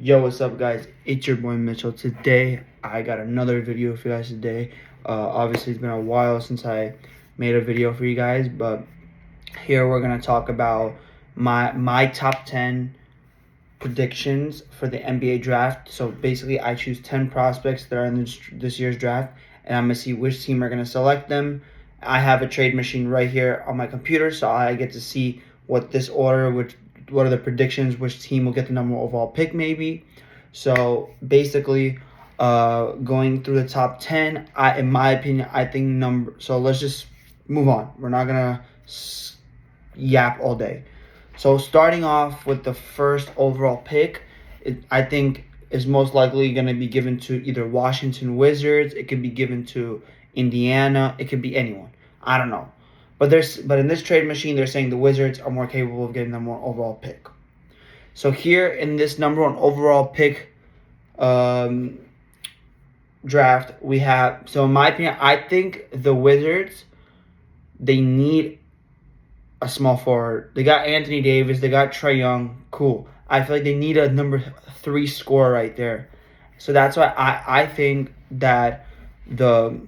Yo, what's up, guys? It's your boy Mitchell. Today, I got another video for you guys today. Obviously, it's been a while since I made a video for you guys, but here we're gonna talk about my top 10 predictions for the NBA draft. So basically, I choose 10 prospects that are in this year's draft, and I'm gonna see which team are gonna select them. I have a trade machine right here on my computer, so I get to see what this order, what are the predictions, which team will get the number one overall pick, maybe. So basically, going through the top 10, in my opinion, I think number. So let's just move on. We're not gonna yap all day. So starting off with the first overall pick, I think is most likely going to be given to either Washington Wizards. It could be given to Indiana. It could be anyone. I don't know. But in this trade machine, they're saying the Wizards are more capable of getting the more overall pick. So here in this number one overall pick draft, we have. So in my opinion, I think the Wizards, they need a small forward. They got Anthony Davis. They got Trae Young. Cool. I feel like they need a number 3 scorer right there. So that's why I think that the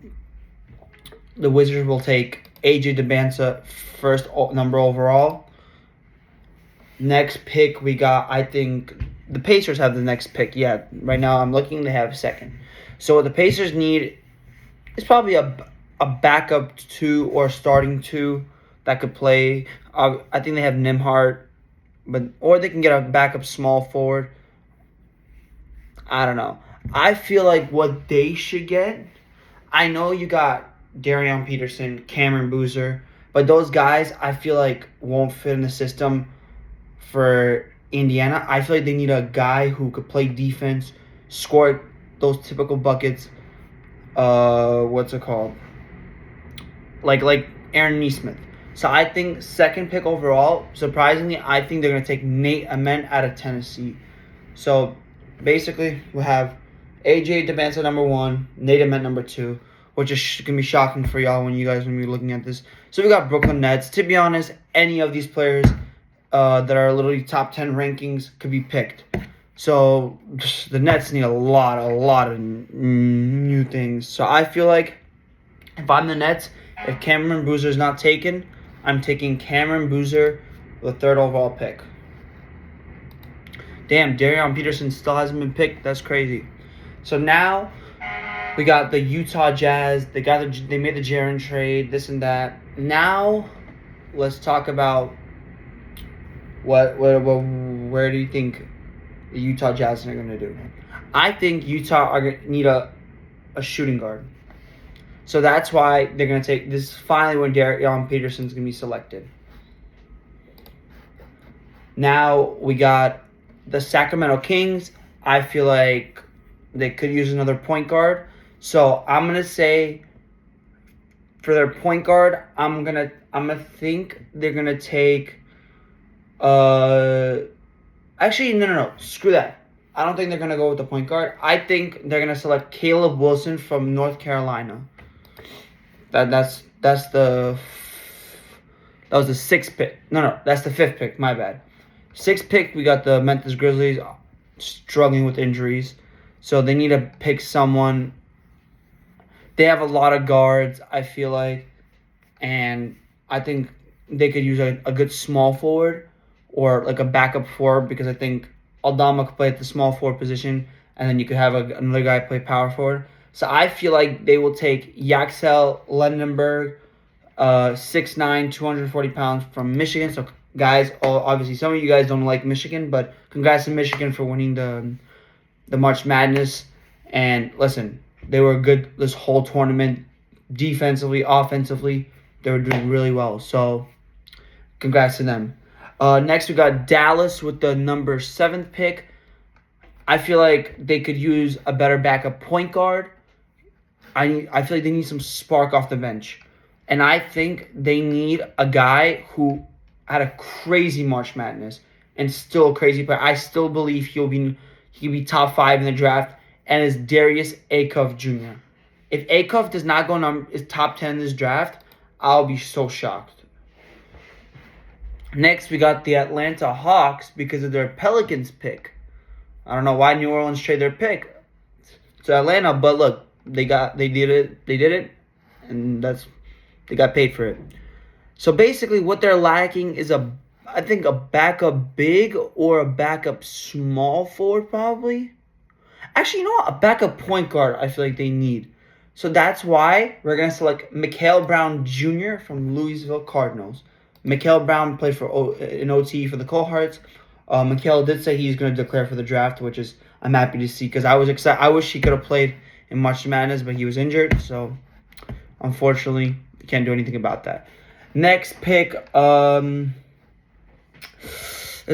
Wizards will take AJ DeBanza first number overall. Next pick we got, I think the Pacers have the next pick. Yeah, right now I'm looking, they have second. So what the Pacers need is probably a backup 2 or starting 2 that could play. I think they have Nembhard, or they can get a backup small forward. I don't know. I feel like what they should get. I know you got Darion Peterson, Cameron Boozer, but those guys I feel like won't fit in the system for Indiana. I feel like they need a guy who could play defense, score those typical buckets. What's it called? Like Aaron Nesmith. So I think second pick overall, surprisingly, I think they're going to take Nate Ament out of Tennessee. So basically, we have AJ DeBanza number 1, Nate Ament number 2, which is going to be shocking for y'all when you guys are going to be looking at this. So we got Brooklyn Nets. To be honest, any of these players that are literally top 10 rankings could be picked. So the Nets need a lot of new things. So I feel like if I'm the Nets, if Cameron Boozer is not taken, I'm taking Cameron Boozer, the 3rd overall pick. Damn, Darion Peterson still hasn't been picked. That's crazy. So now we got the Utah Jazz. They made the Jaren trade, this and that. Now let's talk about where do you think the Utah Jazz are going to do? I think Utah are going to need a shooting guard. So that's why they're going to take this. Finally, when Darion Peterson's going to be selected. Now we got the Sacramento Kings. I feel like they could use another point guard. So I'm going to say for their point guard, I'm going to think they're going to take actually no, screw that. I don't think they're going to go with the point guard. I think they're going to select Caleb Wilson from North Carolina. That was the 6th pick. No, that's the 5th pick. My bad. 6th pick, we got the Memphis Grizzlies struggling with injuries, so they need to pick someone. They have a lot of guards, I feel like, and I think they could use a good small forward or like a backup forward, because I think Aldama could play at the small forward position, and then you could have another guy play power forward. So I feel like they will take Yaxel Lendenberg, 6'9", 240 pounds from Michigan. So guys, obviously some of you guys don't like Michigan, but congrats to Michigan for winning the March Madness. And listen, they were good this whole tournament, defensively, offensively. They were doing really well. So congrats to them. Next, we got Dallas with the number 7th pick. I feel like they could use a better backup point guard. I feel like they need some spark off the bench. And I think they need a guy who had a crazy March Madness and still a crazy player. I still believe he'll be top 5 in the draft, and is Darius Acuff Jr. If Acuff does not go is top 10 in this draft, I'll be so shocked. Next, we got the Atlanta Hawks because of their Pelicans pick. I don't know why New Orleans traded their pick to Atlanta, but look, they did it, and they got paid for it. So basically, what they're lacking is I think a backup big or a backup small forward probably. Actually, you know what? A backup point guard I feel like they need. So that's why we're going to select Mikael Brown Jr. from Louisville Cardinals. Mikael Brown played in OT for the Coldhearts. Mikael did say he's going to declare for the draft, which is I'm happy to see because I was excited. I wish he could have played in March Madness, but he was injured. So unfortunately, we can't do anything about that. Next pick, there's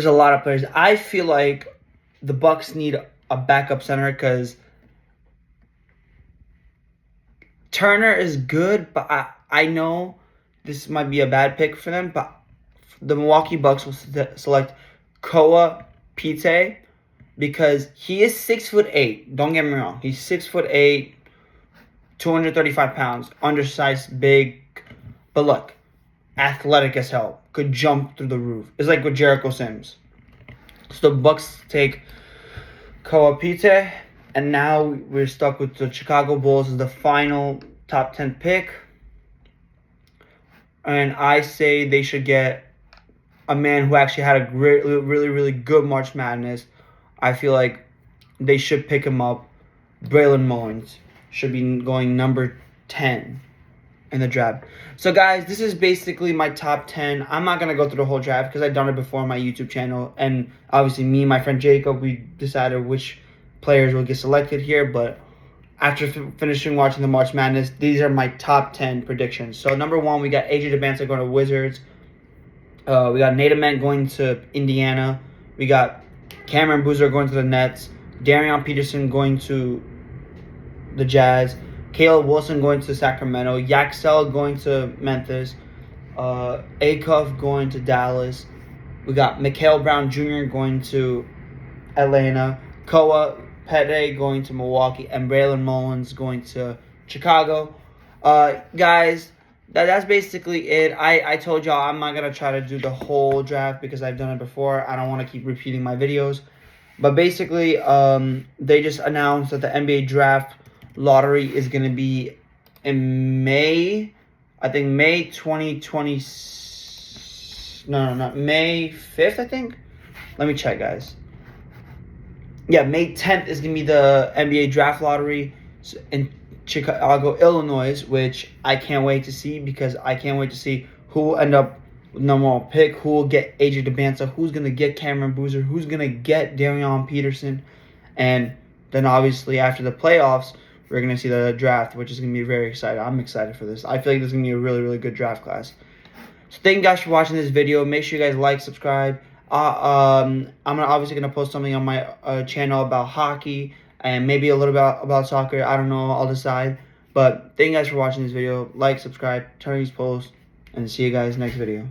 a lot of players. I feel like the Bucks need a backup center because Turner is good, but I know this might be a bad pick for them, but the Milwaukee Bucks will select Koa Pite because he is 6'8". Don't get me wrong. He's 6'8", 235 pounds, undersized, big. But look, athletic as hell. Could jump through the roof. It's like with Jericho Sims. So the Bucks take Koa Pite, and now we're stuck with the Chicago Bulls as the final top 10 pick. And I say they should get a man who actually had a great, really, really good March Madness. I feel like they should pick him up. Braylon Mullins should be going number 10 in the draft. So, guys, this is basically my top 10. I'm not going to go through the whole draft because I've done it before on my YouTube channel. And obviously, me and my friend Jacob, we decided which players will get selected here. But after finishing watching the March Madness, these are my top 10 predictions. So, number 1, we got AJ DeBanza going to Wizards. We got Nate Ament going to Indiana. We got Cameron Boozer going to the Nets. Darion Peterson going to the Jazz. Caleb Wilson going to Sacramento. Yaxel going to Memphis. Acuff going to Dallas. We got Mikael Brown Jr. going to Atlanta. Koa Pete going to Milwaukee. And Braylon Mullins going to Chicago. Guys, that's basically it. I told y'all I'm not going to try to do the whole draft because I've done it before. I don't want to keep repeating my videos. But basically, they just announced that the NBA draft lottery is going to be in May. I think May 2020. No, not May 5th, I think. Let me check, guys. Yeah, May 10th is going to be the NBA draft lottery in Chicago, Illinois, which I can't wait to see because I can't wait to see who will end up with number 1 pick, who will get AJ DeBanza, who's going to get Cameron Boozer, who's going to get Darion Peterson. And then obviously after the playoffs, we're going to see the draft, which is going to be very exciting. I'm excited for this. I feel like this is going to be a really, really good draft class. So thank you guys for watching this video. Make sure you guys like, subscribe. I'm obviously going to post something on my channel about hockey and maybe a little bit about soccer. I don't know. I'll decide. But thank you guys for watching this video. Like, subscribe, turn on these posts, and see you guys next video.